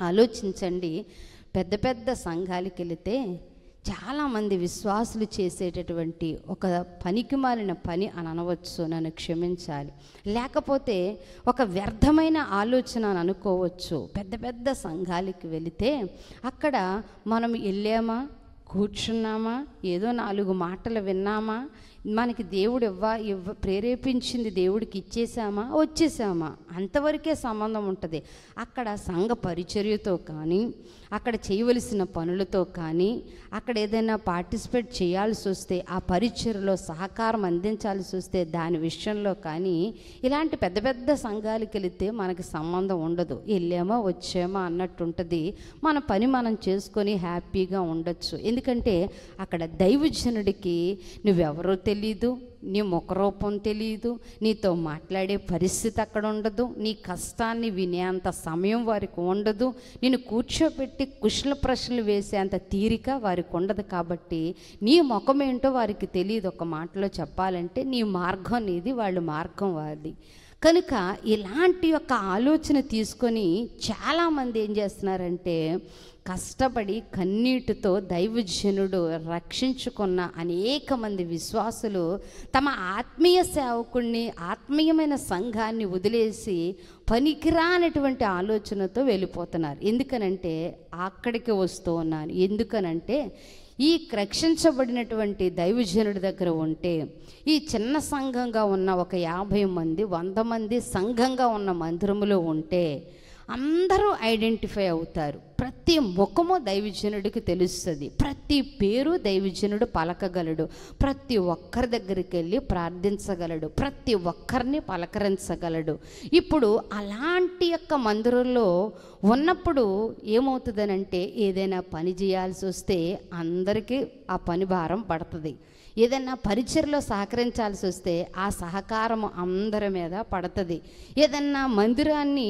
ఆలోచించండి, పెద్ద పెద్ద సంఘాలకు వెళితే చాలామంది విశ్వాసులు చేసేటటువంటి ఒక పనికి మాలిన పని అని అనవచ్చు, నన్ను క్షమించాలి, లేకపోతే ఒక వ్యర్థమైన ఆలోచన అని అనుకోవచ్చు. పెద్ద పెద్ద సంఘాలకు వెళితే అక్కడ మనం వెళ్ళామా, కూర్చున్నామా, ఏదో 4 మాటలు విన్నామా, మనకి దేవుడు ప్రేరేపించింది దేవుడికి ఇచ్చేసామా, వచ్చేసామా, అంతవరకే సంబంధం ఉంటుంది. అక్కడ సంఘ పరిచర్యతో కానీ, అక్కడ చేయవలసిన పనులతో కానీ, అక్కడ ఏదైనా పార్టిసిపేట్ చేయాల్సి వస్తే, ఆ పరిచర్యలో సహకారం అందించాల్సి వస్తే దాని విషయంలో కానీ, ఇలాంటి పెద్ద పెద్ద సంఘాలకు వెళితే మనకి సంబంధం ఉండదు. వెళ్ళామా వచ్చామా అన్నట్టు ఉంటుంది. మన పని మనం చేసుకొని హ్యాపీగా ఉండొచ్చు. ఎందుకంటే అక్కడ దైవజనుడికి నువ్వెవరో తెలీదు, నీ ముఖరూపం తెలియదు, నీతో మాట్లాడే పరిస్థితి అక్కడ ఉండదు, నీ కష్టాన్ని వినేంత సమయం వారికి ఉండదు, నేను కూర్చోబెట్టి కుశల ప్రశ్నలు వేసేంత తీరిక వారికి ఉండదు. కాబట్టి నీ ముఖం ఏంటో వారికి తెలియదు. ఒక మాటలో చెప్పాలంటే నీ మార్గం నీది, వాళ్ళ మార్గం వారిది. కనుక ఇలాంటి యొక్క ఆలోచన తీసుకొని చాలామంది ఏం చేస్తున్నారంటే, కష్టపడి కన్నీటితో దైవజనుడు రక్షించుకున్న అనేక మంది విశ్వాసులు తమ ఆత్మీయ సేవకుడిని, ఆత్మీయమైన సంఘాన్ని వదిలేసి పనికిరానటువంటి ఆలోచనతో వెళ్ళిపోతున్నారు. ఎందుకనంటే అక్కడికి వస్తూ ఉన్నాను. ఎందుకనంటే ఈ రక్షించబడినటువంటి దైవజనుడి దగ్గర ఉంటే, ఈ చిన్న సంఘంగా ఉన్న ఒక 50 మంది 100 మంది సంఘంగా ఉన్న మందిరములో ఉంటే అందరూ ఐడెంటిఫై అవుతారు. ప్రతి ముఖము దైవజనుడికి తెలుస్తుంది, ప్రతి పేరు దైవజనుడు పలకగలడు, ప్రతి ఒక్కరి దగ్గరికి వెళ్ళి ప్రార్థించగలడు, ప్రతి ఒక్కరిని పలకరించగలడు. ఇప్పుడు అలాంటి యొక్క మందిరంలో ఉన్నప్పుడు ఏమవుతుందనంటే, ఏదైనా పని చేయాల్సి వస్తే అందరికీ ఆ పని భారం పడుతుంది. ఏదైనా పరిచర్లో సహకరించాల్సి వస్తే ఆ సహకారం అందరి మీద పడుతుంది. ఏదన్నా మందిరాన్ని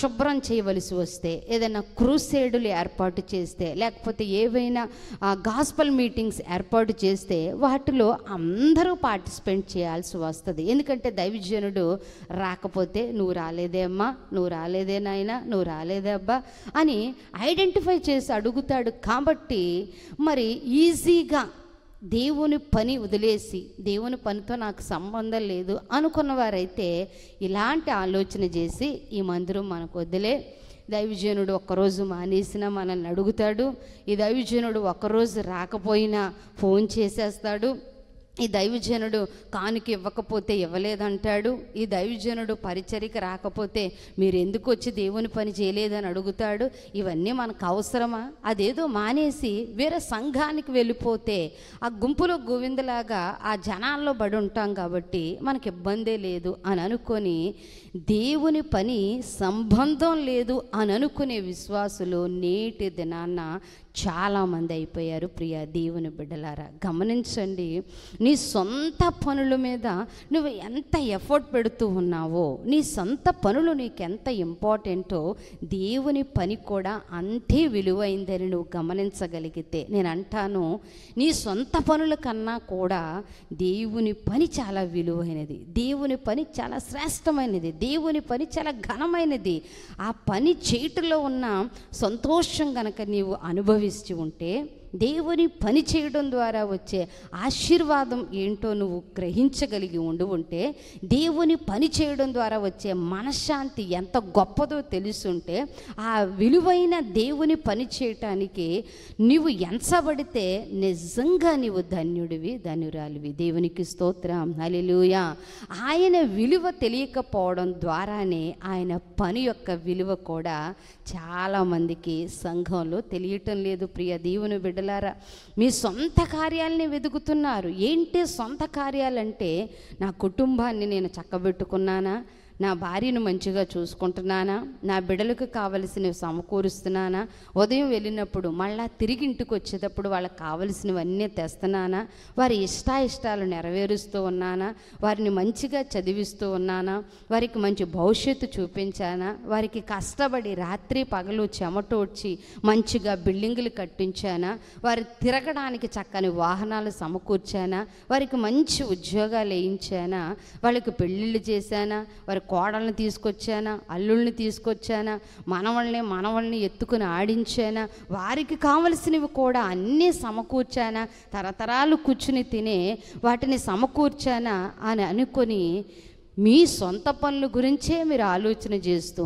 శుభ్రం చేయవలసి వస్తే, ఏదైనా క్రూసేడులు ఏర్పాటు చేస్తే, లేకపోతే ఏవైనా గాస్పల్ మీటింగ్స్ ఏర్పాటు చేస్తే వాటిలో అందరూ పార్టిసిపేట్ చేయాల్సి వస్తుంది. ఎందుకంటే దైవజనుడు రాకపోతే నువ్వు రాలేదే అమ్మా, నువ్వు రాలేదే నాయనా, నువ్వు రాలేదే అబ్బా అని ఐడెంటిఫై చేసి అడుగుతాడు. కాబట్టి మరి ఈజీగా దేవుని పని వదిలేసి, దేవుని పనితో నాకు సంబంధం లేదు అనుకున్న వారైతే ఇలాంటి ఆలోచన చేసి, ఈ మందిరం మనకు వదిలే, దైవజనుడు ఒక్కరోజు మానేసినా మనల్ని అడుగుతాడు, ఈ దైవజనుడు ఒక్కరోజు రాకపోయినా ఫోన్ చేసేస్తాడు, ఈ దైవజనుడు కానుక ఇవ్వకపోతే ఇవ్వలేదంటాడు, ఈ దైవజనుడు పరిచర్యకి రాకపోతే మీరు ఎందుకు వచ్చి దేవుని పని చేయలేదని అడుగుతాడు. ఇవన్నీ మనకు అవసరమా? అదేదో మానేసి వేరే సంఘానికి వెళ్ళిపోతే ఆ గుంపులో గోవిందలాగా ఆ జనాల్లో పడి ఉంటాం కాబట్టి మనకి ఇబ్బందే లేదు అని అనుకొని, దేవుని పని సంబంధం లేదు అని అనుకునే విశ్వాసులు నేటి దినాన్న చాలామంది అయిపోయారు. ప్రియ దేవుని బిడ్డలారా, గమనించండి, నీ సొంత పనుల మీద నువ్వు ఎంత ఎఫర్ట్ పెడుతూ ఉన్నావో, నీ సొంత పనులు నీకు ఎంత ఇంపార్టెంటో దేవుని పని కూడా అంతే విలువైందని నువ్వు గమనించగలిగితే, నేను అంటాను, నీ సొంత పనుల కన్నా కూడా దేవుని పని చాలా విలువైనది, దేవుని పని చాలా శ్రేష్టమైనది, దేవుని పని చాలా ఘనమైనది. ఆ పని చేయటంలో ఉన్న సంతోషం గనక నీవు అనుభవిస్తూ ఉంటే, దేవుని పని చేయడం ద్వారా వచ్చే ఆశీర్వాదం ఏంటో నువ్వు గ్రహించగలిగి ఉంటే, దేవుని పని చేయడం ద్వారా వచ్చే మనశ్శాంతి ఎంత గొప్పదో తెలుసుంటే, ఆ విలువైన దేవుని పని చేయటానికి నీవు ఎంచబడితే నిజంగా నీవు ధన్యుడివి, ధన్యురాలివి. దేవునికి స్తోత్రం, హల్లెలూయా. ఆయన విలువ తెలియకపోవడం ద్వారానే ఆయన పని యొక్క విలువ కూడా చాలామందికి సంఘంలో తెలియటం లేదు. ప్రియ దేవుని బిడ్డలారా, మీ సొంత కార్యాలని వెతుకుతున్నారు. ఏంటి సొంత కార్యాలంటే, నా కుటుంబాన్ని నేను చక్కబెట్టుకున్నానా, నా భార్యను మంచిగా చూసుకుంటున్నానా, నా బిడ్డలకు కావలసినవి సమకూరుస్తున్నానా, ఉదయం వెళ్ళినప్పుడు మళ్ళా తిరిగి ఇంటికి వచ్చేటప్పుడు వాళ్ళకి కావలసినవన్నీ తెస్తున్నానా, వారి ఇష్టాలు నెరవేరుస్తూ ఉన్నానా, వారిని మంచిగా చదివిస్తూ ఉన్నానా, వారికి మంచి భవిష్యత్తు చూపించానా, వారికి కష్టపడి రాత్రి పగలు చెమటోడ్చి మంచిగా బిల్డింగులు కట్టించానా, వారి తిరగడానికి చక్కని వాహనాలు సమకూర్చానా, వారికి మంచి ఉద్యోగాలు వేయించానా, వాళ్ళకి పెళ్ళిళ్ళు చేశానా, వారి కోడల్ని తీసుకొచ్చానా, అల్లుల్ని తీసుకొచ్చానా, మనవల్ని ఎత్తుకుని ఆడించానా, వారికి కావలసినవి కూడా అన్నీ సమకూర్చానా, తరతరాలు కూర్చుని తినే వాటిని సమకూర్చానా అని అనుకొని మీ సొంత పనుల గురించే మీరు ఆలోచన చేస్తూ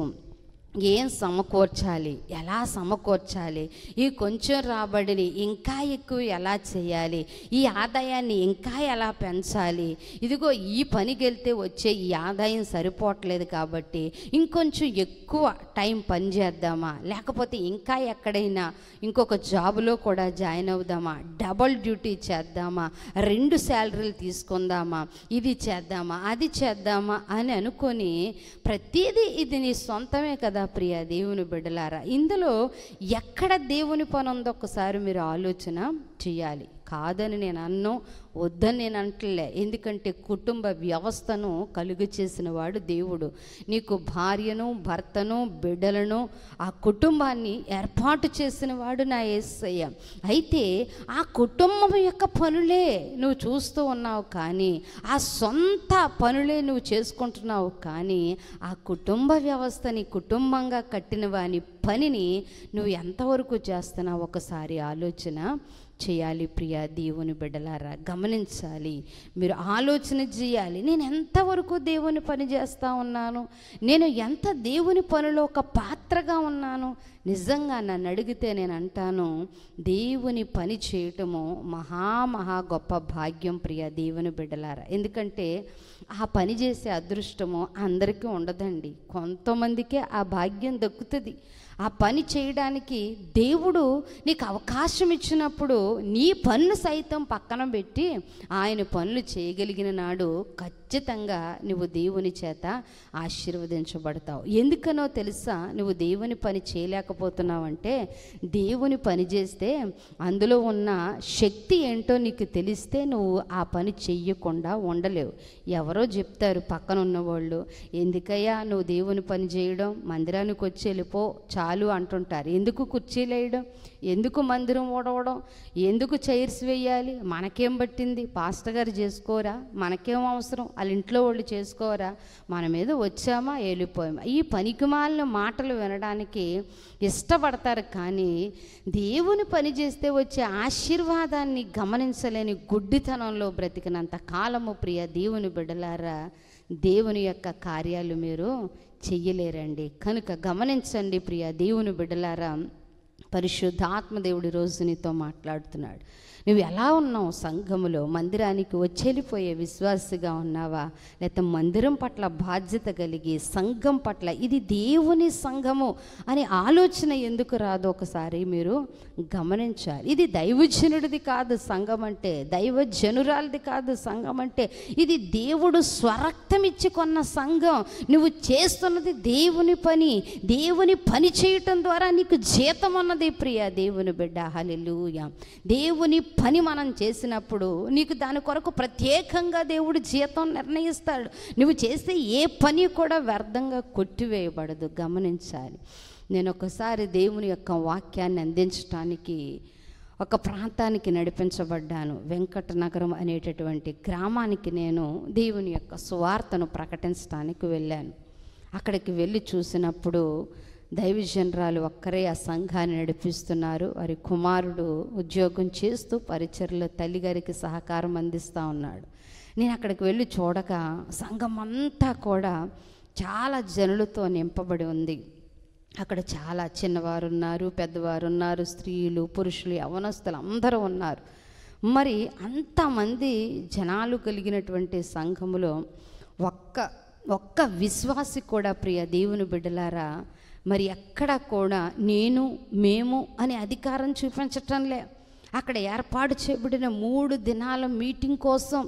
ఏం సమకూర్చాలి, ఎలా సమకూర్చాలి, ఈ కొంచెం రాబడిని ఇంకా ఎక్కువ ఎలా చేయాలి, ఈ ఆదాయాన్ని ఇంకా ఎలా పెంచాలి, ఇదిగో ఈ పనికి వెళ్తే వచ్చే ఈ ఆదాయం సరిపోవట్లేదు కాబట్టి ఇంకొంచెం ఎక్కువ టైం పని చేద్దామా, లేకపోతే ఇంకా ఎక్కడైనా ఇంకొక జాబులో కూడా జాయిన్ అవుదామా, డబల్ డ్యూటీ చేద్దామా, 2 శాలరీలు తీసుకుందామా, ఇది చేద్దామా అది చేద్దామా అని అనుకొని ప్రతిదీ ఇది నీ సొంతమే కదా ప్రియ దేవుని బిడ్డలారా. ఇందులో ఎక్కడ దేవుని పని ఉందో ఒకసారి మీరు ఆలోచన చేయాలి. కాదని నేను అన్ను, వద్దని నేను అంటలే. ఎందుకంటే కుటుంబ వ్యవస్థను కలుగు చేసిన వాడు దేవుడు. నీకు భార్యను, భర్తను, బిడ్డలను, ఆ కుటుంబాన్ని ఏర్పాటు చేసిన వాడు నా యేసయ్య. అయితే ఆ కుటుంబం యొక్క పనులే నువ్వు చూస్తూ ఉన్నావు, కానీ ఆ సొంత పనులే నువ్వు చేసుకుంటున్నావు. కానీ ఆ కుటుంబ వ్యవస్థని, కుటుంబంగా కట్టిన వాని పనిని నువ్వు ఎంతవరకు చేస్తున్నావు ఒకసారి ఆలోచన చేయాలి. ప్రియ దేవుని బిడ్డలారా, గమనించాలి, మీరు ఆలోచన చేయాలి. నేను ఎంతవరకు దేవుని పని చేస్తూ ఉన్నాను, నేను ఎంత దేవుని పనిలో ఒక పాత్రగా ఉన్నాను. నిజంగా నన్ను అడిగితే నేను అంటాను, దేవుని పని చేయటము మహా గొప్ప భాగ్యం ప్రియ దేవుని బిడ్డలారా. ఎందుకంటే ఆ పని చేసే అదృష్టము అందరికీ ఉండదండి, కొంతమందికే ఆ భాగ్యం దక్కుతుంది. ఆ పని చేయడానికి దేవుడు నీకు అవకాశం ఇచ్చినప్పుడు నీ పనులు సైతం పక్కన పెట్టి ఆయన పనులు చేయగలిగిన నాడు ఖచ్చితంగా నువ్వు దేవుని చేత ఆశీర్వదించబడతావు. ఎందుకనో తెలుసా, నువ్వు దేవుని పని చేయలేకపోతున్నావంటే, దేవుని పని చేస్తే అందులో ఉన్న శక్తి ఏంటో నీకు తెలిస్తే నువ్వు ఆ పని చెయ్యకుండా ఉండలేవు. ఎవరో చెప్తారు పక్కన ఉన్నవాళ్ళు, ఎందుకయ్యా నువ్వు దేవుని పని చేయడం, మందిరానికి వచ్చి వెళ్ళిపో చాలు అంటుంటారు. ఎందుకు కుర్చీలు వేయడం, ఎందుకు మందిరం ఓడవడం, ఎందుకు చైర్స్ వేయాలి, మనకేం పట్టింది, పాస్టర్ గారు చేసుకోరా, మనకేం అవసరం, వాళ్ళ ఇంట్లో వాళ్ళు చేసుకోరా, మన మీద వచ్చామా వెళ్ళిపోయామా, ఈ పనికిమాలిన మాటలు వినడానికి ఇష్టపడతారు. కానీ దేవుని పని చేస్తే వచ్చే ఆశీర్వాదాన్ని గమనించలేని గుడ్డితనంలో బ్రతికినంత కాలము ప్రియ దేవుని బిడ్డలారా, దేవుని యొక్క కార్యాలు మీరు చెయ్యలేరండి. కనుక గమనించండి ప్రియ దేవుని బిడ్డలారా, పరిశుద్ధాత్మ దేవుడి రోజు నీతో మాట్లాడుతున్నాడు. నువ్వు ఎలా ఉన్నావు? సంఘములో మందిరానికి వచ్చేళ్ళిపోయే విశ్వాసిగా ఉన్నావా, లేకపోతే మందిరం పట్ల బాధ్యత కలిగి సంఘం పట్ల ఇది దేవుని సంఘము అనే ఆలోచన ఎందుకు రాదో ఒకసారి మీరు గమనించాలి. ఇది దైవజనుడిది కాదు సంఘం అంటే, దైవజనురాలది కాదు సంఘం అంటే, ఇది దేవుడు స్వరక్తం ఇచ్చి కొన్న సంఘం. నువ్వు చేస్తున్నది దేవుని పని, దేవుని పని చేయటం ద్వారా నీకు జీతం ఉన్నది ప్రియ దేవుని బిడ్డ. హల్లెలూయా. దేవుని పని మనం చేసినప్పుడు నీకు దాని కొరకు ప్రత్యేకంగా దేవుడు జీతం నిర్ణయిస్తాడు. నువ్వు చేసే ఏ పని కూడా వ్యర్థంగా కొట్టివేయబడదు. గమనించాలి. నేను ఒకసారి దేవుని యొక్క వాక్యాన్ని అందించడానికి ఒక ప్రాంతానికి నడిపించబడ్డాను. వెంకటనగరం అనేటటువంటి గ్రామానికి నేను దేవుని యొక్క సువార్తను ప్రకటించడానికి వెళ్ళాను. అక్కడికి వెళ్ళి చూసినప్పుడు దైవజనరాలు ఒక్కరే ఆ సంఘాన్ని నడిపిస్తున్నారు. వారి కుమారుడు ఉద్యోగం చేస్తూ పరిచర్లో తల్లిగారికి సహకారం అందిస్తూ ఉన్నాడు. నేను అక్కడికి వెళ్ళి చూడగా సంఘం అంతా కూడా చాలా జనులతో నింపబడి ఉంది. అక్కడ చాలా చిన్నవారు ఉన్నారు, పెద్దవారు ఉన్నారు, స్త్రీలు, పురుషులు, యవనస్తులు అందరూ ఉన్నారు. మరి అంతమంది జనాలు కలిగినటువంటి సంఘములో ఒక్క విశ్వాసి కూడా ప్రియ దేవుని బిడ్డలారా మరి ఎక్కడ కూడా నేను మేము అనే అధికారం చూపించటంలే. అక్కడ ఏర్పాటు చేయబడిన 3 దినాల మీటింగ్ కోసం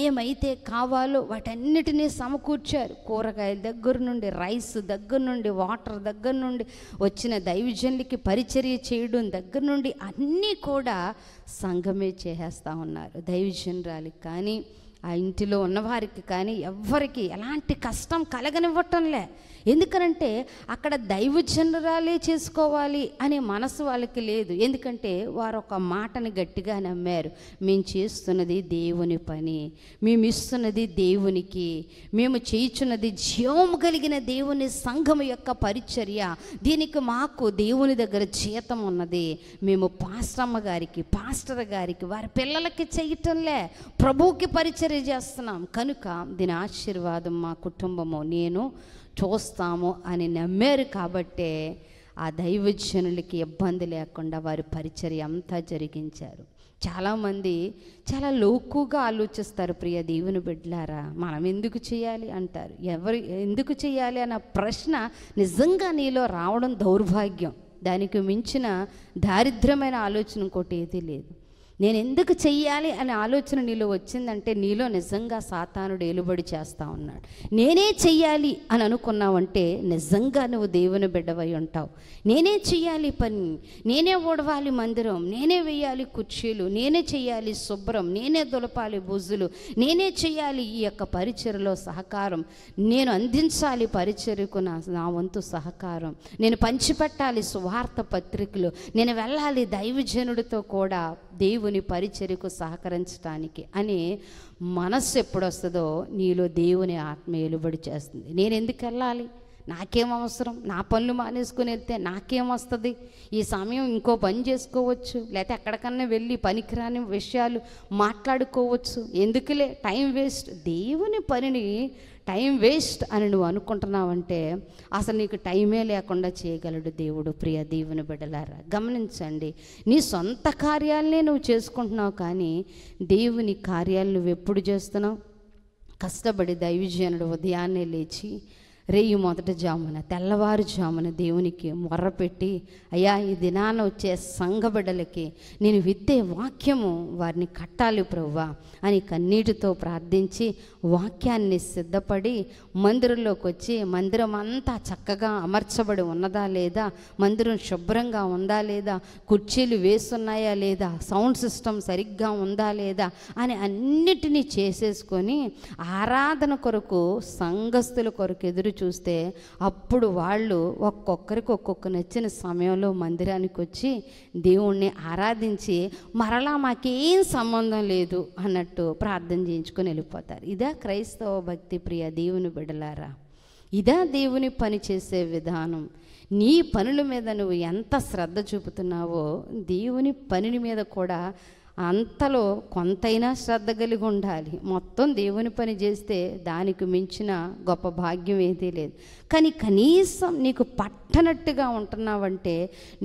ఏమైతే కావాలో వాటన్నిటినీ సమకూర్చారు. కూరగాయల దగ్గర నుండి, రైస్ దగ్గర నుండి, వాటర్ దగ్గర నుండి, వచ్చిన దైవజనులకి పరిచర్య చేయడం దగ్గర నుండి అన్నీ కూడా సంఘమే చేసేస్తూ ఉన్నారు. దైవజనురాలికి కానీ ఆ ఇంటిలో ఉన్నవారికి కానీ ఎవ్వరికి ఎలాంటి కష్టం కలగనివ్వటంలే. ఎందుకనంటే అక్కడ దైవజనురాలే చేసుకోవాలి అనే మనసు వాళ్ళకి లేదు. ఎందుకంటే వారు ఒక మాటని గట్టిగా నమ్మారు, మేము చేస్తున్నది దేవుని పని, మేము ఇస్తున్నది దేవునికి, మేము చేయుచున్నది జీవము కలిగిన దేవుని సంఘము యొక్క పరిచర్య, దీనికి మాకు దేవుని దగ్గర జీతం ఉన్నది, మేము పాస్టర్ గారికి వారి పిల్లలకి చేయటంలే, ప్రభువుకి పరిచర్య చేస్తున్నాం, కనుక దీని ఆశీర్వాదం మా కుటుంబము నేను చూస్తాము అని నమ్మారు. కాబట్టే ఆ దైవజనులకి ఇబ్బంది లేకుండా వారి పరిచర్య అంతా జరిగించారు. చాలామంది చాలా లోకుగా ఆలోచిస్తారు. ప్రియ దేవుని బిడ్డలారా, మనం ఎందుకు చేయాలి అంటారు. ఎవరు ఎందుకు చేయాలి అన్న ప్రశ్న నిజంగా నీలో రావడం దౌర్భాగ్యం. దానికి మించిన దారిద్ర్యమైన ఆలోచన ఇంకోటి ఏదీ లేదు. నేను ఎందుకు చెయ్యాలి అనే ఆలోచన నీలో వచ్చిందంటే నీలో నిజంగా సాతానుడు ఏలుబడి చేస్తూ ఉన్నాడు. నేనే చెయ్యాలి అని అనుకున్నావంటే నిజంగా నువ్వు దేవుని బిడ్డవై ఉంటావు. నేనే చెయ్యాలి పని, నేనే ఓడవాలి మందిరం, నేనే వేయాలి కుర్చీలు, నేనే చెయ్యాలి శుభ్రం, నేనే దులపాలి బుజ్జులు, నేనే చెయ్యాలి ఈ యొక్క పరిచర్యలో సహకారం, నేను అందించాలి పరిచర్యకు నా వంతు సహకారం, నేను పంచిపెట్టాలి సువార్త పత్రికలు, నేను వెళ్ళాలి దైవజనుడితో కూడా దేవుని పరిచర్యకు సహకరించడానికి అని మనస్సు ఎప్పుడొస్తుందో నీలో దేవుని ఆత్మ ఏలుబడి చేస్తుంది. నేను ఎందుకు వెళ్ళాలి, నాకేం అవసరం, నా పనులు మానేసుకుని వెళ్తే నాకేం వస్తుంది, ఈ సమయం ఇంకో పని చేసుకోవచ్చు, లేకపోతే ఎక్కడికన్నా వెళ్ళి పనికిరాని విషయాలు మాట్లాడుకోవచ్చు, ఎందుకులే టైం వేస్ట్. దేవుని పనిని టైం వేస్ట్ అని నువ్వు అనుకుంటున్నావంటే అసలు నీకు టైమే లేకుండా చేయగలడు దేవుడు. ప్రియ దేవుని బిడ్డలారా, గమనించండి, నీ సొంత కార్యాలనే నువ్వు చేసుకుంటున్నావు, కానీ దేవుని కార్యాలు నువ్వు ఎప్పుడు చేస్తున్నావు? కష్టపడి దైవజనుడు ఉదయాన్నే లేచి రేయి మొదటి జామున తెల్లవారుజామున దేవునికి మొర్రపెట్టి, అయ్యా ఈ దినాన వచ్చే సంఘ బిడ్డలకి నేను విత్తే వాక్యము వారిని కట్టాలి ప్రభువా అని కన్నీటితో ప్రార్థించి వాక్యాన్ని సిద్ధపడి మందిరంలోకి వచ్చి మందిరం అంతా చక్కగా అమర్చబడి ఉన్నదా లేదా, మందిరం శుభ్రంగా ఉందా లేదా, కుర్చీలు వేస్తున్నాయా లేదా, సౌండ్ సిస్టమ్ సరిగ్గా ఉందా లేదా అని అన్నిటినీ చేసేసుకొని ఆరాధన కొరకు సంఘస్థుల కొరకు ఎదురు చూస్తే అప్పుడు వాళ్ళు ఒక్కొక్కరికి ఒక్కొక్క నచ్చిన సమయంలో మందిరానికి వచ్చి దేవుణ్ణి ఆరాధించి మరలా మాకేం సంబంధం లేదు అన్నట్టు ప్రార్థన చేయించుకొని వెళ్ళిపోతారు. ఇదా క్రైస్తవ భక్తి. ప్రియ దేవుని బిడ్డలారా, ఇదా దేవుని పని చేసే విధానం. నీ పనుల మీద నువ్వు ఎంత శ్రద్ధ చూపుతున్నావో దేవుని పని మీద కూడా అంతలో కొంతైనా శ్రద్ధ కలిగి ఉండాలి. మొత్తం దేవుని పని చేస్తే దానికి మించిన గొప్ప భాగ్యం ఏదీ లేదు. కానీ కనీసం నీకు పట్టనట్టుగా ఉంటున్నావంటే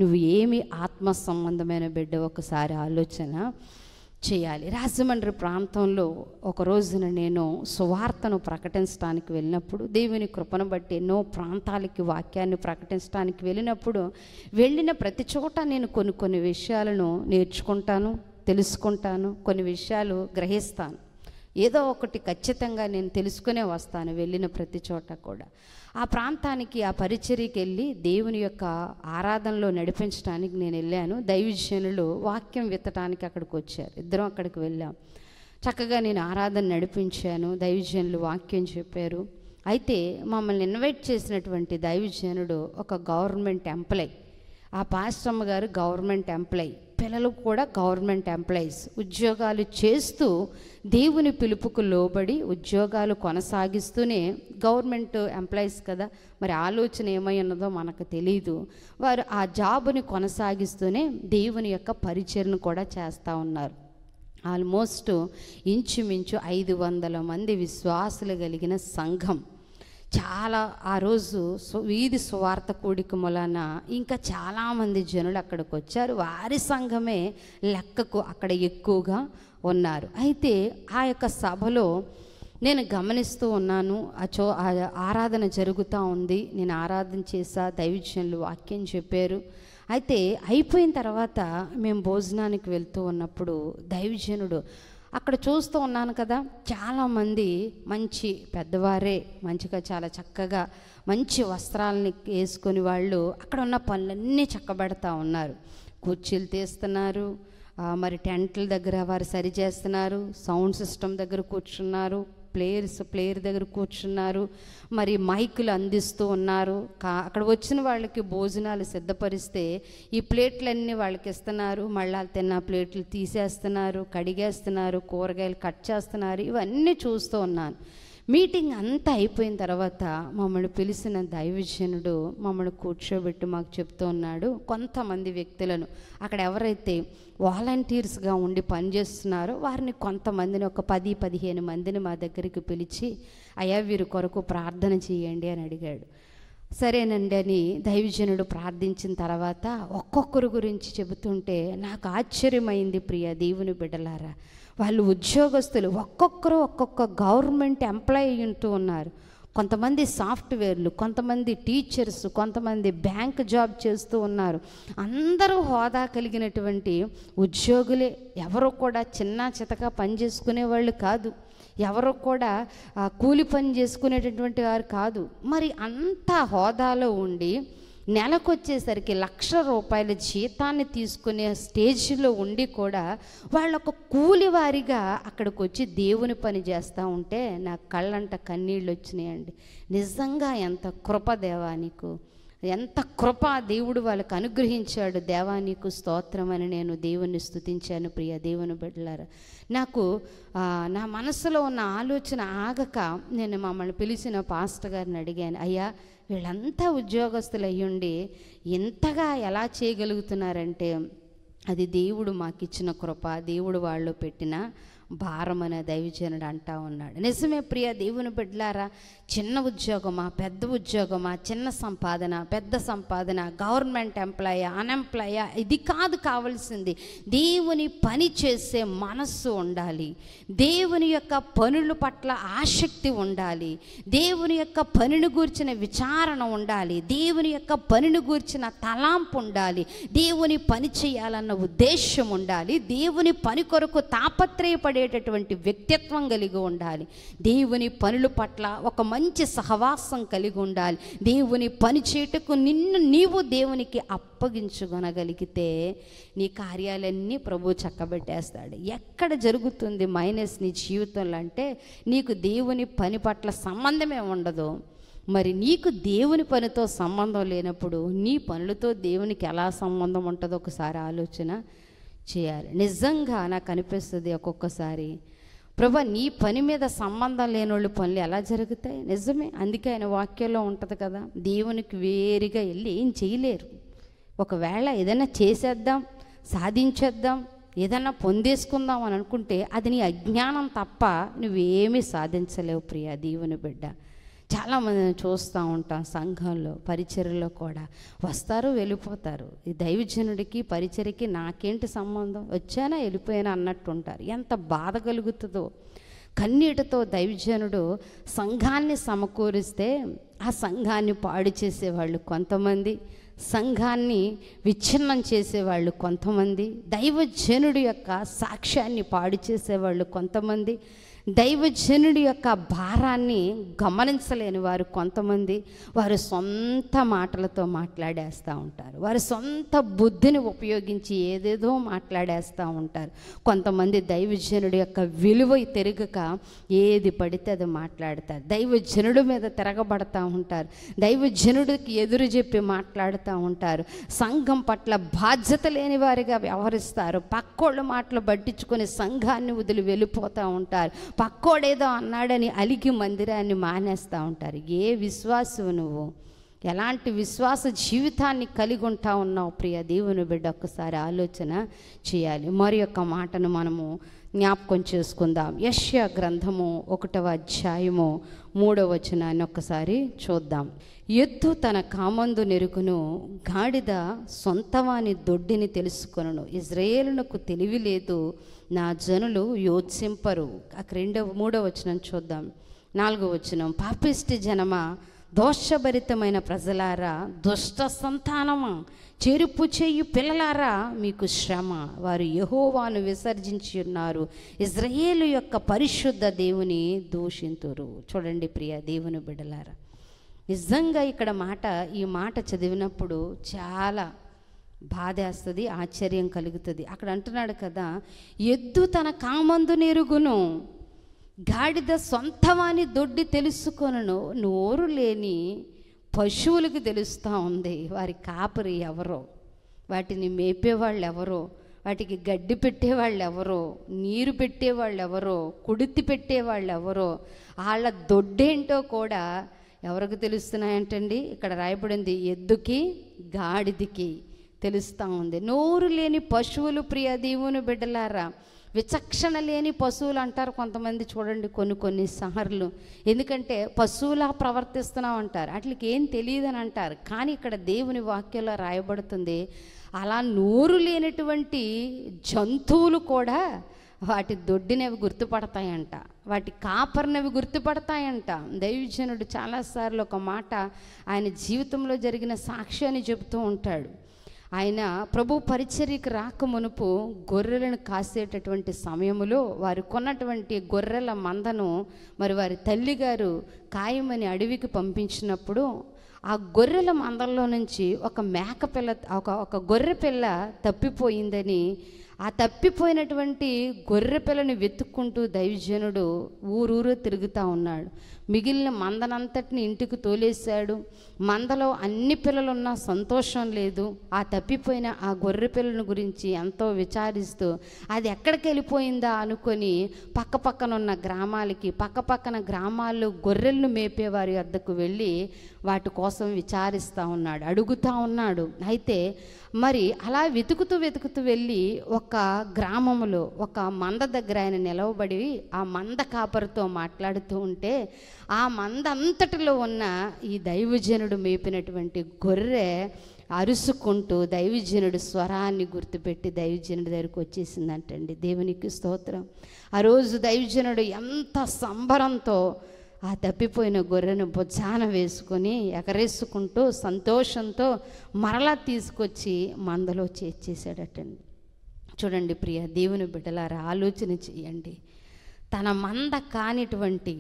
నువ్వు ఏమి ఆత్మ సంబంధమైన బిడ్డ ఒకసారి ఆలోచన చేయాలి. రాజమండ్రి ప్రాంతంలో ఒక రోజున నేను సువార్తను ప్రకటించడానికి వెళ్ళినప్పుడు, దేవుని కృపను బట్టి ఎన్నో ప్రాంతాలకి వాక్యాన్ని ప్రకటించడానికి వెళ్ళినప్పుడు వెళ్ళిన ప్రతి చోట నేను కొన్ని విషయాలను నేర్చుకుంటాను, తెలుసుకుంటాను, కొన్ని విషయాలు గ్రహిస్తాను. ఏదో ఒకటి ఖచ్చితంగా నేను తెలుసుకునే వస్తాను వెళ్ళిన ప్రతి చోట కూడా. ఆ ప్రాంతానికి ఆ పరిచర్యకి వెళ్ళి దేవుని యొక్క ఆరాధనలో నడిపించడానికి నేను వెళ్ళాను. దైవజనులు వాక్యం విత్తడానికి అక్కడికి వచ్చారు. ఇద్దరం అక్కడికి వెళ్ళాం. చక్కగా నేను ఆరాధన నడిపించాను, దైవజనులు వాక్యం చెప్పారు. అయితే మమ్మల్ని ఇన్వైట్ చేసినటువంటి దైవజనుడు ఒక గవర్నమెంట్ ఎంప్లాయ్. ఆ పాస్టమ్మ గారు గవర్నమెంట్ ఎంప్లాయ్, పిల్లలు కూడా గవర్నమెంట్ ఎంప్లాయీస్. ఉద్యోగాలు చేస్తూ దేవుని పిలుపుకు లోబడి ఉద్యోగాలు కొనసాగిస్తూనే, గవర్నమెంట్ ఎంప్లాయీస్ కదా, మరి ఆలోచన ఏమై ఉన్నదో మనకు తెలీదు, వారు ఆ జాబుని కొనసాగిస్తూనే దేవుని యొక్క పరిచర్ను కూడా చేస్తూ ఉన్నారు. ఆల్మోస్ట్ ఇంచుమించు 500 మంది విశ్వాసులు కలిగిన సంఘం. చాలా ఆ రోజు వీధి సువార్త కూడిక మూలాన ఇంకా చాలామంది జనులు అక్కడికి వచ్చారు. వారి సంఘమే లెక్కకు అక్కడ ఎక్కువగా ఉన్నారు. అయితే ఆ యొక్క సభలో నేను గమనిస్తూ ఉన్నాను. ఆరాధన జరుగుతూ ఉంది. నేను ఆరాధన చేసా, దైవజనులు వాక్యం చెప్పారు. అయితే అయిపోయిన తర్వాత మేము భోజనానికి వెళ్తూ ఉన్నప్పుడు దైవజనుడు అక్కడ చూస్తూ ఉన్నాను కదా, చాలామంది మంచి పెద్దవారే మంచిగా చాలా చక్కగా మంచి వస్త్రాలని వేసుకొని వాళ్ళు అక్కడ ఉన్న పనులన్నీ చక్కబెడతా ఉన్నారు. కుర్చీలు తీస్తున్నారు, మరి టెంట్ల దగ్గర వారు సరి చేస్తున్నారు, సౌండ్ సిస్టమ్ దగ్గర కూర్చున్నారు, ప్లేయర్ దగ్గర కూర్చున్నారు, మరి మైకులు అందిస్తూ ఉన్నారు. అక్కడ వచ్చిన వాళ్ళకి భోజనాలు సిద్ధపరిస్తే ఈ ప్లేట్లన్నీ వాళ్ళకి ఇస్తున్నారు, మళ్ళీ తిన్న ప్లేట్లు తీసేస్తున్నారు, కడిగేస్తున్నారు, కూరగాయలు కట్ చేస్తున్నారు. ఇవన్నీ చూస్తూ ఉన్నాను. మీటింగ్ అంతా అయిపోయిన తర్వాత మమ్మల్ని పిలిచిన దైవజనుడు మమ్మల్ని కూర్చోబెట్టి మాకు చెప్తూ ఉన్నాడు, కొంతమంది వ్యక్తులను అక్కడ ఎవరైతే వాలంటీర్స్గా ఉండి పనిచేస్తున్నారో వారిని కొంతమందిని, ఒక 10-15 మందిని మా దగ్గరికి పిలిచి, అయ్యా వీరి కొరకు ప్రార్థన చేయండి అని అడిగాడు. సరేనండి అని దైవజనుడు ప్రార్థించిన తర్వాత ఒక్కొక్కరి గురించి చెబుతుంటే నాకు ఆశ్చర్యమైంది. ప్రియ దేవుని బిడ్డలారా, వాళ్ళు ఉద్యోగస్తులు, ఒక్కొక్కరు ఒక్కొక్క గవర్నమెంట్ ఎంప్లాయీ ఉంటూ ఉన్నారు. కొంతమంది సాఫ్ట్వేర్లు, కొంతమంది టీచర్స్, కొంతమంది బ్యాంక్ జాబ్ చేస్తూ ఉన్నారు. అందరూ హోదా కలిగినటువంటి ఉద్యోగులే. ఎవరు కూడా చిన్న చితక పని చేసుకునే వాళ్ళు కాదు, ఎవరు కూడా కూలి పని చేసుకునేటటువంటి వారు కాదు. మరి అంత హోదాలో ఉండి నెలకొచ్చేసరికి ₹1,00,000 జీతాన్ని తీసుకునే స్టేజ్లో ఉండి కూడా వాళ్ళొక కూలివారిగా అక్కడికి వచ్చి దేవుని పని చేస్తూ ఉంటే నా కళ్ళంట కన్నీళ్ళు వచ్చినాయండి. నిజంగా ఎంత కృప దేవా నీకు, ఎంత కృప దేవుడు వాళ్ళకు అనుగ్రహించాడు. దేవా నీకు స్తోత్రం అని నేను దేవుని స్తుతించాను. ప్రియ దేవుని బిడ్డలారా, నాకు నా మనసులో ఉన్న ఆలోచన ఆగక నేను మమ్మల్ని పిలిచిన పాస్టర్ గారిని అడిగాను, అయ్యా వీళ్ళంతా ఉద్యోగస్తులు అయ్యుండి ఇంతగా ఎలా చేయగలుగుతున్నారంటే అది దేవుడు మాకు ఇచ్చిన కృప, దేవుడు వాళ్ళు పెట్టిన భారం అనే దైవజనుడు అంటా ఉన్నాడు. నిజమే ప్రియ దేవుని బిడ్డలారా, చిన్న ఉద్యోగమా పెద్ద ఉద్యోగమా, చిన్న సంపాదన పెద్ద సంపాదన, గవర్నమెంట్ ఎంప్లాయా అన్ఎంప్లాయా, ఇది కాదు కావాల్సింది. దేవుని పని చేసే మనస్సు ఉండాలి, దేవుని యొక్క పనుల పట్ల ఆసక్తి ఉండాలి, దేవుని యొక్క పనిని గూర్చిన విచారణ ఉండాలి, దేవుని యొక్క పనిని గూర్చిన తలాంపు ఉండాలి, దేవుని పని చేయాలన్న ఉద్దేశం ఉండాలి, దేవుని పని కొరకు తాపత్రయపడేటటువంటి వ్యక్తిత్వం కలిగి ఉండాలి, దేవుని పనుల పట్ల ఒక మంచి సహవాసం కలిగి ఉండాలి. దేవుని పని చేయుటకు నిన్ను నీవు దేవునికి అప్పగించుకొనగలిగితే నీ కార్యాలన్నీ ప్రభు చక్కబెట్టేస్తాడు. ఎక్కడ జరుగుతుంది మైనస్ నీ జీవితంలో అంటే నీకు దేవుని పని పట్ల సంబంధమే ఉండదు. మరి నీకు దేవుని పనితో సంబంధం లేనప్పుడు నీ పనులతో దేవునికి ఎలా సంబంధం ఉంటుందో ఒకసారి ఆలోచన చేయాలి. నిజంగా నాకు అనిపిస్తుంది ఒక్కొక్కసారి, ప్రభా నీ పని మీద సంబంధం లేని వాళ్ళు పనులు ఎలా జరుగుతాయి? నిజమే, అందుకే ఆయన వాక్యంలో ఉంటుంది కదా, దేవునికి వేరుగా వెళ్ళి ఏం చేయలేరు. ఒకవేళ ఏదైనా చేసేద్దాం, సాధించేద్దాం, ఏదైనా పొందేసుకుందాం అని అనుకుంటే అది నీ అజ్ఞానం తప్ప నువ్వేమీ సాధించలేవు. ప్రియ దేవుని బిడ్డ, చాలామందిని చూస్తూ ఉంటాం సంఘంలో, పరిచర్యలో కూడా వస్తారు వెళ్ళిపోతారు. ఈ దైవజనుడికి పరిచర్యకి నాకేంటి సంబంధం, వచ్చానా వెళ్ళిపోయానా అన్నట్టు ఉంటారు. ఎంత బాధ కలుగుతుందో. కన్నీటితో దైవజనుడు సంఘాన్ని సమకూరిస్తే ఆ సంఘాన్ని పాడు చేసేవాళ్ళు కొంతమంది, సంఘాన్ని విచ్ఛిన్నం చేసేవాళ్ళు కొంతమంది, దైవజనుడి యొక్క సాక్ష్యాన్ని పాడు చేసేవాళ్ళు కొంతమంది, దైవజనుడి యొక్క భారాన్ని గమనించలేని వారు కొంతమంది, వారు సొంత మాటలతో మాట్లాడేస్తూ ఉంటారు, వారి సొంత బుద్ధిని ఉపయోగించి ఏదేదో మాట్లాడేస్తూ ఉంటారు. కొంతమంది దైవజనుడి యొక్క విలువ తిరగక ఏది పడితే అది మాట్లాడతారు, దైవజనుడి మీద తిరగబడతా ఉంటారు, దైవజనుడికి ఎదురు చెప్పి మాట్లాడుతూ ఉంటారు, సంఘం పట్ల బాధ్యత లేని వారిగా వ్యవహరిస్తారు, పక్కోళ్ళ మాటలు పట్టించుకొని సంఘాన్ని వదిలి వెళ్ళిపోతూ ఉంటారు, పక్కోడేదో అన్నాడని అలిగి మందిరాన్ని మానేస్తూ ఉంటారు. ఏ విశ్వాసం నువ్వు? ఎలాంటి విశ్వాస జీవితాన్ని కలిగి ఉంటా ఉన్నావు? ప్రియ దేవుని బిడ్డ, ఒక్కసారి ఆలోచన చేయాలి. మరి యొక్క మాటను మనము జ్ఞాపకం చేసుకుందాం. యెషయా గ్రంథము 1వ అధ్యాయము 3వ వచనాన్ని ఒక్కసారి చూద్దాం. ఎద్దు తన కామందు నెరుకును, గాడిద సొంతవాని దొడ్డిని తెలుసుకొనును. ఇజ్రాయేలునకు తెలివి లేదు, నా జనులు యోచింపరు. అక్కడ 3వ వచనం చూద్దాం. 4వ వచనం, పాపిష్టి జనమా, దోషభరితమైన ప్రజలారా, దుష్ట సంతానమా, చెరుపు చేయు పిల్లలారా, మీకు శ్రమ. వారు యెహోవాను విసర్జించి ఉన్నారు, ఇజ్రాయేలు యొక్క పరిశుద్ధ దేవుని దూషింతురు. చూడండి ప్రియ దేవుని బిడ్డలారా, నిజంగా ఇక్కడ ఈ మాట చదివినప్పుడు చాలా బాధేస్తుంది, ఆశ్చర్యం కలుగుతుంది. అక్కడ అంటున్నాడు కదా, ఎద్దు తన కామందు నెరుగును, గాడిద సొంతవాని దొడ్డి తెలుసుకొనును, నోరు లేని పశువులకు తెలుస్తూ ఉంది వారి కాపరి ఎవరో, వాటిని మేపేవాళ్ళు ఎవరో, వాటికి గడ్డి పెట్టేవాళ్ళు ఎవరో, నీరు పెట్టేవాళ్ళు ఎవరో, కుడితి పెట్టేవాళ్ళు ఎవరో, వాళ్ళ దొడ్డేంటో కూడా ఎవరికి తెలుస్తున్నాయంటండి? ఇక్కడ రాయబడింది, ఎద్దుకి గాడిదికి తెలుస్తూ ఉంది. నోరు లేని పశువులు, ప్రియ దేవుని బిడ్డలారా, విచక్షణ లేని పశువులు అంటారు కొంతమంది, చూడండి కొన్ని సార్లు. ఎందుకంటే పశువులా ప్రవర్తిస్తున్నాం అంటారు, వాటికి ఏం తెలియదని అంటారు. కానీ ఇక్కడ దేవుని వాక్యంలో రాయబడుతుంది, అలా నోరు లేనటువంటి జంతువులు కూడా వాటి దొడ్డినవి గుర్తుపడతాయంట, వాటి కాపరినవి గుర్తుపడతాయంట. దైవజనుడు చాలాసార్లు ఒక మాట ఆయన జీవితంలో జరిగిన సాక్ష్యాన్ని చెబుతూ ఉంటాడు. ఆయన ప్రభు పరిచర్యకు రాక మునుపు గొర్రెలను కాసేటటువంటి సమయంలో వారు కొన్నటువంటి గొర్రెల మందను మరి వారి తల్లిగారు కాయమని అడవికి పంపించినప్పుడు ఆ గొర్రెల మందల్లో నుంచి ఒక మేకపిల్ల, ఒక గొర్రె పిల్ల తప్పిపోయిందని, ఆ తప్పిపోయినటువంటి గొర్రె పిల్లని వెతుక్కుంటూ దైవజనుడు ఊరూరు తిరుగుతూ ఉన్నాడు. మిగిలిన మందనంతటిని ఇంటికి తోలేశాడు. మందలో అన్ని పిల్లలున్నా సంతోషం లేదు. ఆ తప్పిపోయిన ఆ గొర్రె పిల్లను గురించి ఎంతో విచారిస్తూ అది ఎక్కడికి వెళ్ళిపోయిందా అనుకొని పక్కపక్కనున్న గ్రామాలకి, పక్కపక్కన గ్రామాల్లో గొర్రెలను మేపేవారి వద్దకు వెళ్ళి వాటి కోసం విచారిస్తూ ఉన్నాడు, అడుగుతూ ఉన్నాడు. అయితే మరి అలా వెతుకుతూ వెళ్ళి ఒక గ్రామంలో ఒక మంద దగ్గర ఆయన నిలవబడి ఆ మంద కాపరితో మాట్లాడుతూ ఉంటే, ఆ మంద అంతటిలో ఉన్న ఈ దైవజనుడు మేపినటువంటి గొర్రె అరుసుకుంటూ దైవజనుడు స్వరాన్ని గుర్తుపెట్టి దైవజనుడి దగ్గరికి వచ్చేసిందంటండి. దేవునికి స్తోత్రం. ఆ రోజు దైవజనుడు ఎంత సంబరంతో ఆ తప్పిపోయిన గొర్రెను భుజాన వేసుకొని ఎగరేసుకుంటూ సంతోషంతో మరలా తీసుకొచ్చి మందలో చేర్చేసాడటండి. చూడండి ప్రియ దేవుని బిడ్డలారా, ఆలోచన చేయండి. తన మంద కానిటువంటి,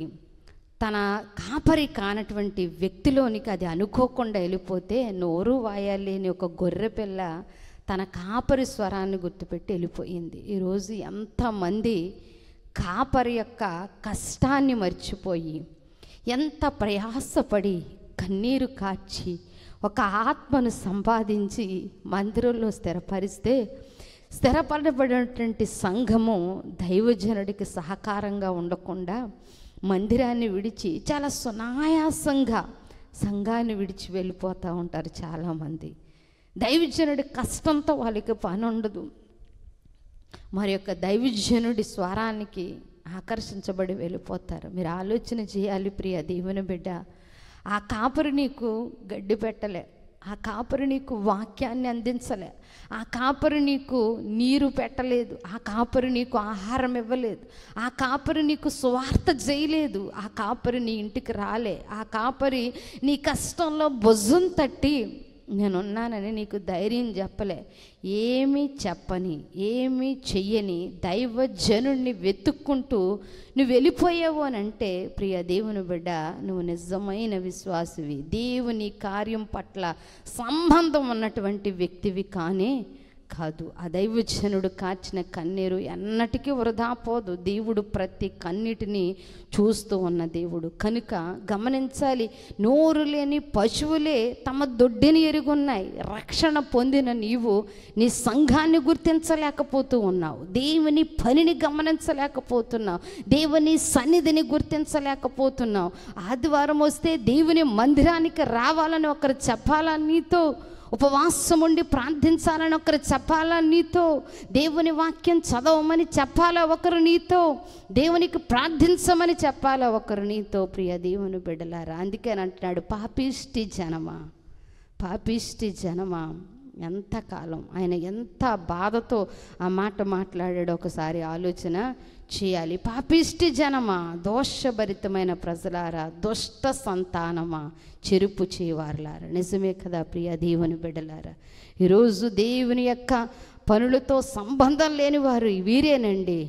తన కాపరి కానటువంటి వ్యక్తిలోనికి అది అనుకోకుండా వెళ్ళిపోతే, నోరు వాయాలేని ఒక గొర్రె పిల్ల తన కాపరి స్వరాన్ని గుర్తుపెట్టి వెళ్ళిపోయింది. ఈరోజు ఎంతమంది కాపరి యొక్క కష్టాన్ని మర్చిపోయి, ఎంత ప్రయాసపడి కన్నీరు కార్చి ఒక ఆత్మను సంపాదించి మందిరంలో స్థిరపరిస్తే, స్థిరపడబడినటువంటి సంఘము దైవజనుడికి సహకారంగా ఉండకుండా మందిరాన్ని విడిచి చాలా సునాయాసంగా సంఘాన్ని విడిచి వెళ్ళిపోతూ ఉంటారు చాలామంది. దైవజనుడి కష్టంతో వాళ్ళకి పని ఉండదు. మరి యొక్క దైవజనుడి స్వరానికి ఆకర్షించబడి వెళ్ళిపోతారు. మీరు ఆలోచన చేయాలి ప్రియ దేవుని బిడ్డ. ఆ కాపరి నీకు గడ్డి పెట్టలే, ఆ కాపరి నీకు వాక్యాన్ని అందించలే, ఆ కాపరి నీకు నీరు పెట్టలేదు, ఆ కాపరి నీకు ఆహారం ఇవ్వలేదు, ఆ కాపరి నీకు సువార్త చేయలేదు, ఆ కాపరి నీ ఇంటికి రాలే, ఆ కాపరి నీ కష్టంలో భుజం తట్టి నేనున్నానని నీకు ధైర్యం చెప్పలే. ఏమీ చెప్పని, ఏమీ చెయ్యని దైవజనుడిని వెతుక్కుంటూ నువ్వు వెళ్ళిపోయావు అని అంటే, ప్రియ దేవుని బిడ్డ, నువ్వు నిజమైన విశ్వాసివి, దేవుని కార్యం పట్ల సంబంధం ఉన్నటువంటి వ్యక్తివి కానే కాదు. ఆ దైవజనుడు కార్చిన కన్నీరు ఎన్నటికీ వృధా పోదు. దేవుడు ప్రతి కన్నీటిని చూస్తూ ఉన్న దేవుడు కనుక గమనించాలి. నోరు లేని పశువులే తమ దొడ్డిని ఎరుగున్నాయి. రక్షణ పొందిన నీవు నీ సంఘాన్ని గుర్తించలేకపోతూ ఉన్నావు, దేవుని పనిని గమనించలేకపోతున్నావు, దేవుని సన్నిధిని గుర్తించలేకపోతున్నావు. ఆదివారం వస్తే దేవుని మందిరానికి రావాలని ఒకరు చెప్పాలా నీతో, ఉపవాసం ఉండి ప్రార్థించాలని ఒకరు చెప్పాలా నీతో, దేవుని వాక్యం చదవమని చెప్పాలా ఒకరు నీతో, దేవునికి ప్రార్థించమని చెప్పాలా ఒకరు నీతో. ప్రియ దేవుని బిడ్డలారా, అందుకే అంటున్నాడు, పాపిష్టి జనమా, పాపిష్టి జనమా. ఎంతకాలం ఆయన ఎంత బాధతో ఆ మాట మాట్లాడాడో ఒకసారి ఆలోచన చేయాలి. పాపిష్టి జనమా, దోషభరితమైన ప్రజలారా, దుష్ట సంతానమా, చెరుపు చేయవారులారా. నిజమే కదా ప్రియ దేవుని బిడ్డలారా, ఈరోజు దేవుని యొక్క పనులతో సంబంధం లేని వారు వీరేనండి.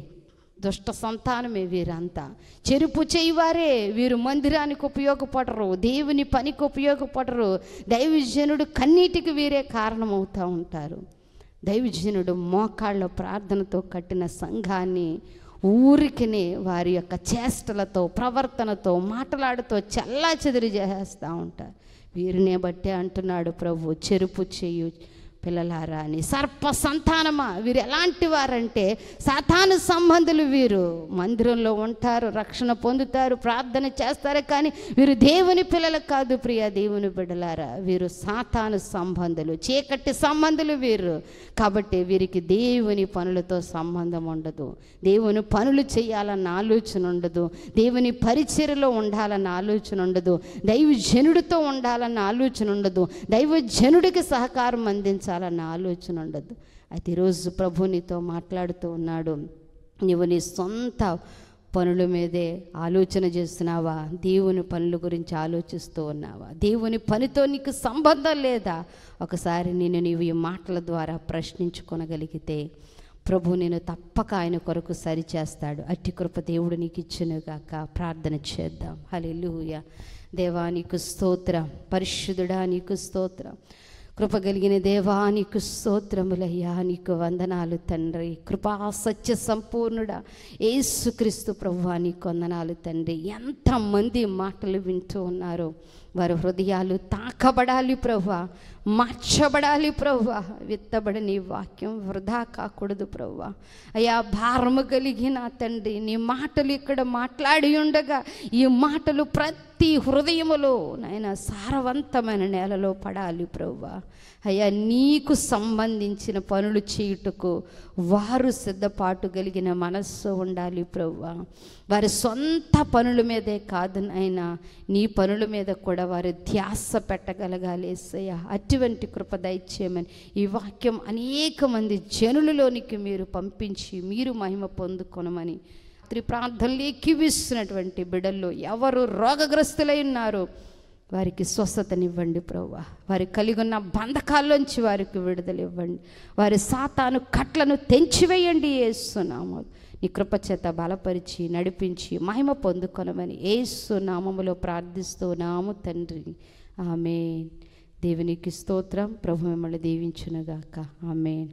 దుష్ట సంతానమే వీరంతా, చెరుపు చేయవారే వీరు. మందిరానికి ఉపయోగపడరు, దేవుని పనికి ఉపయోగపడరు, దైవజనుడు కన్నీటికి వీరే కారణమవుతూ ఉంటారు. దైవజనుడు మోకాళ్ళ ప్రార్థనతో కట్టిన సంఘాన్ని ఊరికినే వారి యొక్క చేష్టలతో, ప్రవర్తనతో, మాటలాడుతూ చెల్లాచెదురు చేస్తూ ఉంటారు. వీరినే బట్టే అంటున్నాడు ప్రభు, చెరుపు చేయు పిల్లలారా అని. సర్ప సంతానమా, వీరు ఎలాంటి వారంటే సాతాను సంబంధులు. వీరు మందిరంలో ఉంటారు, రక్షణ పొందుతారు, ప్రార్థన చేస్తారు, కానీ వీరు దేవుని పిల్లలు కాదు ప్రియ దేవుని బిడ్డలారా. వీరు సాతాను సంబంధులు, చీకటి సంబంధులు వీరు. కాబట్టి వీరికి దేవుని పనులతో సంబంధం ఉండదు, దేవుని పనులు చేయాలన్న ఆలోచన ఉండదు, దేవుని పరిచర్యలో ఉండాలన్న ఆలోచన ఉండదు, దైవజనుడితో ఉండాలన్న ఆలోచన ఉండదు, దైవజనుడికి సహకారం అందించాలన్న ఆలోచన ఉండదు. అయితే ఈరోజు ప్రభు నీతో మాట్లాడుతూ ఉన్నాడు. నీవు నీ సొంత పనుల మీదే ఆలోచన చేస్తున్నావా? దేవుని పనుల గురించి ఆలోచిస్తూ ఉన్నావా? దేవుని పనితో నీకు సంబంధం లేదా? ఒకసారి నీవు ఈ మాటల ద్వారా ప్రశ్నించుకొనగలిగితే ప్రభు నేను తప్పక ఆయన కొరకు సరిచేస్తాడు. అట్టి కృప దేవుడు నీకు ఇచ్చునుగాక. ప్రార్థన చేద్దాం. హల్లెలూయా. దేవా నీకు స్తోత్రం, పరిశుద్ధుడా నీకు స్తోత్రం, కృప కలిగిన దేవా నీకు స్తోత్రములయ్యా, నీకు వందనాలు తండ్రి. కృపా సత్య సంపూర్ణుడా యేసుక్రీస్తు ప్రభువా నీకు వందనాలు తండ్రి. ఎంతమంది మాటలు వింటూ ఉన్నారు, వారి హృదయాలు తాకబడాలి ప్రభువా, మార్చబడాలి ప్రభువా. విత్తబడిన వాక్యం వృధా కాకూడదు ప్రభువా. అయ్యా భారము కలిగిన తండ్రి నీ మాటలు ఇక్కడ మాట్లాడి ఉండగా ఈ మాటలు ప్రతి హృదయములో నాయన సారవంతమైన నేలలో పడాలి ప్రభువా. అయ్యా నీకు సంబంధించిన పనులు చేయుటకు వారు సిద్ధపాటు కలిగిన మనస్సు ఉండాలి ప్రభువా. వారి సొంత పనుల మీదే కాదు నాయనా, నీ పనుల మీద కూడా వారి ధ్యాస పెట్టగలగాలి యేసయ్యా. అటువంటి కృప దయచేయమని ఈ వాక్యం అనేక మంది జనులలోనికి మీరు పంపించి మీరు మహిమ పొందుకొనమని ప్రార్థనలు ఎక్కివిస్తున్నటువంటి బిడ్డల్లో ఎవరు రోగగ్రస్తులై ఉన్నారో వారికి స్వస్థతనివ్వండి ప్రభువా. వారి కలిగి ఉన్న బంధకాల్లోంచి వారికి విడుదల ఇవ్వండి. వారి సాతాను కట్లను తెంచివేయండి యేసునామములో. నీ కృపచేత బలపరిచి నడిపించి మహిమ పొందుకొనమని యేసు నామములో ప్రార్థిస్తున్నాము తండ్రి. ఆమేన్. దేవునికి స్తోత్రం. ప్రభు మిమ్మల్ని దీవించునుగాక. ఆమేన్.